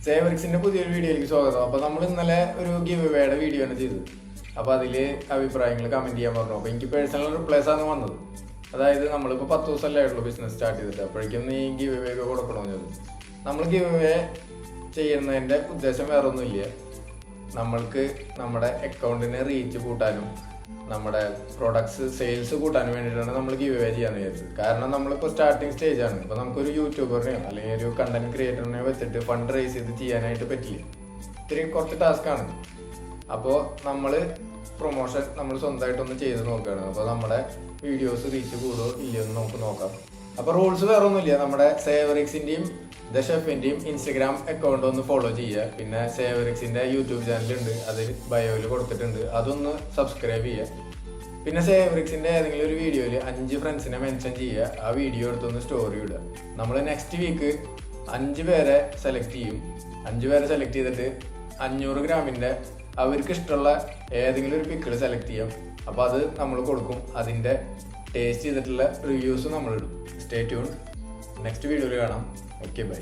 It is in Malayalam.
സേവറിക്സിന്റെ പുതിയൊരു വീഡിയോയിലേക്ക് സ്വാഗതം. അപ്പോൾ നമ്മൾ ഇന്നലെ ഒരു ഗിവ് അവേയുടെ വീഡിയോ ആണ് ചെയ്തത്. അപ്പോൾ അതിൽ അഭിപ്രായങ്ങൾ കമന്റ് ചെയ്യാൻ പറഞ്ഞു. അപ്പോൾ എനിക്ക് പേഴ്സണൽ റിപ്ലൈസ് ആണ് വന്നത്. അതായത് നമ്മളിപ്പോൾ 10 ദിവസമല്ലേ ആയിട്ടുള്ളൂ ബിസിനസ് സ്റ്റാർട്ട് ചെയ്തിട്ട്. അപ്പോഴേക്കും നീ ഗിവ് അവേ ഒക്കെ കൊടുക്കണമെന്ന് ചോദിച്ചു. നമ്മൾ ഗിവ് അവേ ചെയ്യുന്നതിൻ്റെ ഉദ്ദേശം വേറെ ഒന്നുമില്ല. നമ്മൾക്ക് നമ്മുടെ അക്കൗണ്ടിന് റീച്ച് കൂട്ടാനും നമ്മുടെ പ്രൊഡക്ട്സ് സെയിൽസ് കൂട്ടാനും വേണ്ടിയിട്ടാണ് നമ്മൾ ഗിവ് അവേ ചെയ്യാൻ വിചാരിച്ചത്. കാരണം നമ്മളിപ്പോൾ സ്റ്റാർട്ടിങ് സ്റ്റേജാണ്. ഇപ്പോൾ നമുക്കൊരു യൂട്യൂബറിനെയോ അല്ലെങ്കിൽ ഒരു കണ്ടന്റ് ക്രിയേറ്ററിനെയോ വെച്ചിട്ട് ഫണ്ട് റേസ് ചെയ്ത് ചെയ്യാനായിട്ട് പറ്റില്ല. ഇത്തിരി കുറച്ച് ടാസ്ക്കാണ്. അപ്പോൾ നമ്മൾ പ്രൊമോഷൻ നമ്മൾ സ്വന്തമായിട്ടൊന്ന് ചെയ്ത് നോക്കുകയാണ്. അപ്പോൾ നമ്മുടെ വീഡിയോസ് റീച്ച് കൂടുമോ ഇല്ലയോ എന്ന് നമുക്ക് നോക്കാം. അപ്പോൾ റൂൾസ് വേറെ ഒന്നുമില്ല. നമ്മുടെ സേവറിക്സിൻ്റെയും ദ ഷെഫിൻ്റെയും ഇൻസ്റ്റഗ്രാം അക്കൗണ്ട് ഒന്ന് ഫോളോ ചെയ്യുക. പിന്നെ സേവറിക്സിൻ്റെ യൂട്യൂബ് ചാനലുണ്ട്, അതിൽ ബയോയിൽ കൊടുത്തിട്ടുണ്ട്, അതൊന്ന് സബ്സ്ക്രൈബ് ചെയ്യുക. പിന്നെ സേവറിക്സിൻ്റെ ഏതെങ്കിലും ഒരു വീഡിയോയിൽ 5 ഫ്രണ്ട്സിനെ മെൻഷൻ ചെയ്യുക. ആ വീഡിയോ എടുത്തൊന്ന് സ്റ്റോറി ഇടുക. നമ്മൾ നെക്സ്റ്റ് വീക്ക് 5 പേരെ സെലക്ട് ചെയ്യും. 5 പേരെ സെലക്ട് ചെയ്തിട്ട് 500 ഗ്രാമിൻ്റെ അവർക്ക് ഇഷ്ടമുള്ള ഏതെങ്കിലും ഒരു പിക്കിൾ സെലക്ട് ചെയ്യാം. അപ്പോൾ അത് നമ്മൾ കൊടുക്കും. അതിൻ്റെ ടേസ്റ്റ് ചെയ്തിട്ടുള്ള റിവ്യൂസ് നമ്മളിടും. Stay tune. നെക്സ്റ്റ് വീഡിയോയിൽ കാണാം. Okay, by.